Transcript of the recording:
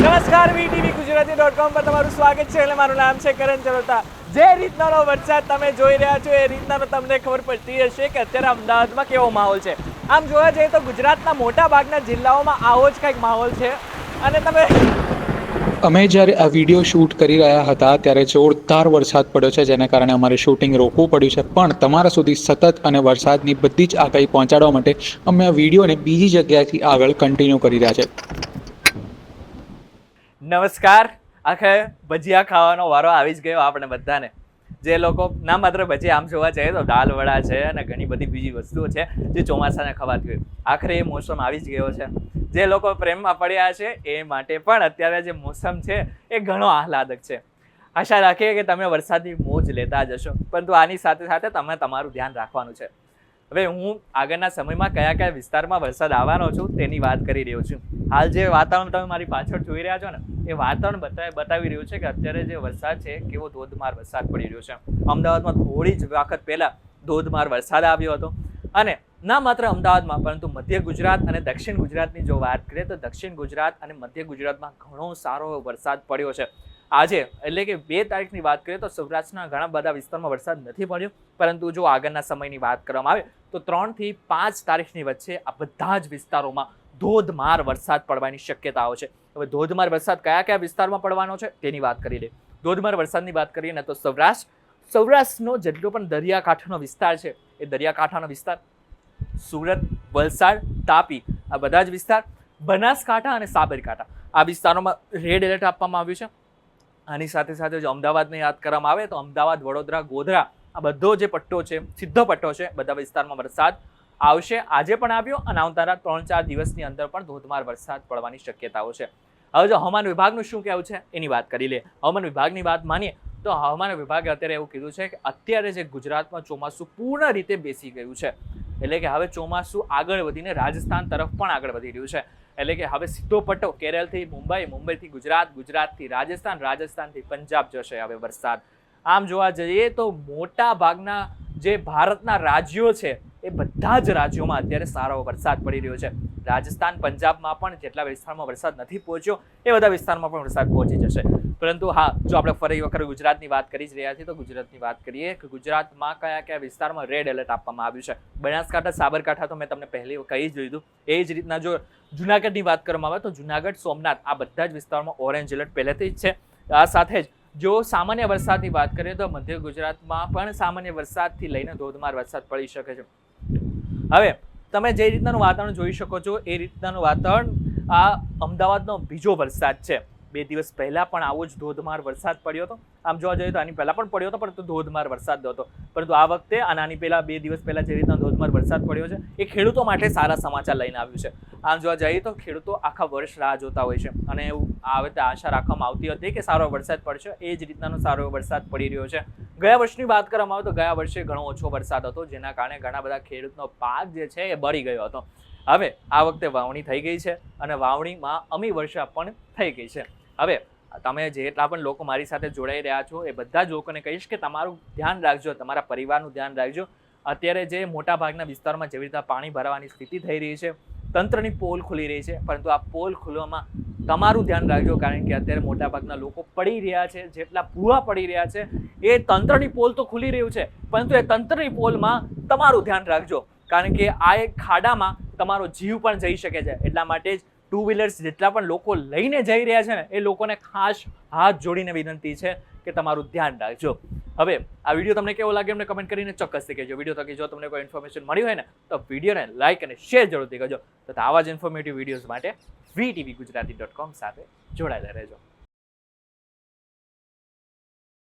નમસ્કાર, વીટીવી ગુજરાતી.com પર તમારું સ્વાગત છે. એટલે મારું નામ છે કરણ ચરોતા. જે રીતનાનો વરસાદ તમે જોઈ રહ્યા છો એ રીતનાનો તમને ખબર પડતી હશે કે અત્યારે અમદાવાદમાં કેવો માહોલ છે. આમ જોવા જઈએ તો ગુજરાતના મોટા ભાગના જિલ્લાઓમાં આવો જ કંઈક માહોલ છે. અને તમે અમે જ્યારે આ વિડીયો શૂટ કરી રહ્યા હતા ત્યારે જોરદાર વરસાદ પડ્યો છે, જેને કારણે અમારે શૂટિંગ રોકવું પડ્યું છે. પણ તમારા સુધી સતત અને વરસાદની બધી જ આગાહી પહોંચાડવા માટે અમે આ વિડીયોને બીજી જગ્યાએથી આગળ કન્ટિન્યુ કરી રહ્યા છે. નમસ્કાર, આખે ભજીયા ખાવાનો વારો આવી જ ગયો આપણે બધાને. જે લોકો ના માત્ર ભજીયા, આમ જોવા જઈએ તો દાલ વડા છે અને ઘણી બધી બીજી વસ્તુઓ છે જે ચોમાસાને ખવાતી હોય. આખરે એ મોસમ આવી જ ગયો છે. જે લોકો પ્રેમમાં પડ્યા છે એ માટે પણ અત્યારે જે મોસમ છે એ ઘણો આહલાદક છે. આશા રાખીએ કે તમે વરસાદની મોજ લેતા જશો, પરંતુ આની સાથે સાથે તમે તમારું ધ્યાન રાખવાનું છે. હવે હું આગળના સમયમાં કયા કયા વિસ્તારમાં વરસાદ આવવાનો છું તેની વાત કરી રહ્યો છું. હાલ જે વાતાવરણ તમે મારી પાછળ જોઈ રહ્યા છો ને, એ વાતાવરણ બતાવી રહ્યું છે કે અત્યારે જે વરસાદ છે કેવો ધોધમાર વરસાદ પડી રહ્યો છે. અમદાવાદમાં થોડી જ વખત પહેલા ધોધમાર વરસાદ આવ્યો હતો. અને ના માત્ર અમદાવાદમાં પરંતુ મધ્ય ગુજરાત અને દક્ષિણ ગુજરાતની જો વાત કરીએ તો દક્ષિણ ગુજરાત અને મધ્ય ગુજરાતમાં ઘણો સારો વરસાદ પડ્યો છે. આજે એટલે કે 2 તારીખની વાત કરીએ તો સૌરાષ્ટ્રના ઘણા બધા વિસ્તારમાં વરસાદ નથી પડ્યો, પરંતુ જો આગળના સમયની વાત કરવામાં આવે તો 3 થી 5 તારીખની વચ્ચે આ બધા જ વિસ્તારોમાં ધોધમાર વરસાદ પડવાની શક્યતાઓ છે. હવે ધોધમાર વરસાદ કયા કયા વિસ્તારમાં પડવાનો છે તેની વાત કરી લે. ધોધમાર વરસાદની વાત કરીએ ને તો સૌરાષ્ટ્રનો જેટલો પણ દરિયાકાંઠાનો વિસ્તાર છે એ દરિયાકાંઠાનો વિસ્તાર, સુરત, વલસાડ, તાપી, આ બધા જ વિસ્તાર, બનાસકાંઠા અને સાબરકાંઠા, આ વિસ્તારોમાં રેડ એલર્ટ આપવામાં આવ્યું છે. આની સાથે સાથે જો અમદાવાદને યાદ કરવામાં આવે તો અમદાવાદ, વડોદરા, ગોધરા, આ બધો જે પટ્ટો છે, સીધો પટ્ટો છે, બધા વિસ્તારમાં વરસાદ આવશે. આજે પણ આવ્યો અને આવનારા 3-4 દિવસની અંદર પણ ધોધમાર વરસાદ પડવાની શક્યતાઓ છે. હવે જો હવામાન વિભાગનું શું કહેવું છે એની વાત કરી લે. હવામાન વિભાગની વાત માનીએ તો હવામાન વિભાગે અત્યારે એવું કીધું છે કે અત્યારે જે ગુજરાતમાં ચોમાસું પૂર્ણ રીતે બેસી ગયું છે. એટલે કે હવે ચોમાસું આગળ વધીને રાજસ્થાન તરફ પણ આગળ વધી રહ્યું છે. એટલે કે હવે સીધો પટ્ટો કેરળથી મુંબઈ, મુંબઈથી ગુજરાત, ગુજરાતથી રાજસ્થાન, રાજસ્થાનથી પંજાબ જશે હવે વરસાદ. આમ જોવા જઈએ તો મોટા ભાગના જે ભારતના રાજ્યો છે એ બધા જ રાજ્યોમાં અત્યારે સારો વરસાદ પડી રહ્યો છે. રાજસ્થાન, પંજાબમાં પણ જેટલા વિસ્તારમાં વરસાદ નથી પહોંચ્યો એ બધા વિસ્તારમાં પણ વરસાદ પહોંચી જશે. પરંતુ હા, જો આપણે ફરી વખત ગુજરાતની વાત કરી જ રહ્યા છીએ તો ગુજરાતની વાત કરીએ કે ગુજરાતમાં કયા કયા વિસ્તારમાં રેડ એલર્ટ આપવામાં આવ્યું છે. બનાસકાંઠા, સાબરકાંઠા તો મેં તમને પહેલી કહી જ દીધું. એ જ રીતના જો જુનાગઢની વાત કરવામાં આવે તો જુનાગઢ, સોમનાથ, આ બધા જ વિસ્તારમાં ઓરેન્જ એલર્ટ પહેલેથી જ છે. આ સાથે જ જો સામાન્ય વરસાદની વાત કરીએ તો મધ્ય ગુજરાતમાં પણ સામાન્ય વરસાદથી લઈને ધોધમાર વરસાદ પડી શકે છે. હવે તમે જે રીતનાનું વાતાવરણ જોઈ શકો છો એ રીતનાનું વાતાવરણ આ અમદાવાદનો બીજો વરસાદ છે. 2 દિવસ પહેલા પણ આવો જ ધોધમાર વરસાદ પડ્યો હતો. આમ જોવા જઈએ તો આની પહેલા પણ પડ્યો હતો, પરંતુ ધોધમાર વરસાદ હતો. પરંતુ આ વખતે અને આની પહેલા 2 દિવસ પહેલા જે રીતના ધોધમાર વરસાદ પડ્યો છે એ ખેડૂતો માટે સારા સમાચાર લઈને આવ્યું છે. આમ જોવા જઈએ તો ખેડૂતો આખા વર્ષ રાહ જોતા હોય છે અને એવું આ વખતે આશા રાખવામાં આવતી હતી કે સારો વરસાદ પડશે. એ જ રીતનાનો સારો વરસાદ પડી રહ્યો છે. ગયા વર્ષની વાત કરવામાં આવે તો ગયા વર્ષે ઘણો ઓછો વરસાદ હતો, જેના કારણે ઘણા બધા ખેડૂતનો પાક જે છે એ બળી ગયો હતો. હવે આ વખતે વાવણી થઈ ગઈ છે અને વાવણીમાં અમી વર્ષા પણ થઈ ગઈ છે. હવે તમે જેટલા પણ લોકો મારી સાથે જોડાઈ રહ્યા છો એ બધા જ લોકોને કહીશ કે તમારું ધ્યાન રાખજો, તમારા પરિવારનું ધ્યાન રાખજો. અત્યારે જે મોટા ભાગના વિસ્તારોમાં જેવી રીતે પાણી ભરાવાની સ્થિતિ થઈ રહી છે, તંત્રની પોલ ખુલી રહી છે, પરંતુ આ પોલ ખુલવામાં તમારું ધ્યાન રાખજો, કારણ કે અત્યારે મોટા ભાગના લોકો પડી રહ્યા છે. જેટલા ભૂવા પડી રહ્યા છે એ તંત્રની પોલ તો ખુલી રહ્યું છે, પરંતુ એ તંત્રની પોલમાં તમારું ધ્યાન રાખજો, કારણ કે આ એક ખાડામાં તમારો જીવ પણ જઈ શકે છે. એટલા માટે જ 2 વ્હીલર્સ જેટલા પણ લોકો લઈને જઈ રહ્યા છે ને એ લોકોને ખાસ હાથ જોડીને વિનંતી છે કે તમારું ધ્યાન રાખજો. હવે આ વિડીયો તમને કેવો લાગે એમને કમેન્ટ કરીને ચોક્કસથી કહેજો. વિડીયો થકી જો તમને કોઈ ઇન્ફોર્મેશન મળી હોય ને તો વિડીયોને લાઇક અને શેર જરૂરથી કરજો. તથા આવા જ ઇન્ફોર્મેટિવ વિડીયોઝ માટે વીટીવી ગુજરાતી.com સાથે જોડાયેલા રહેજો.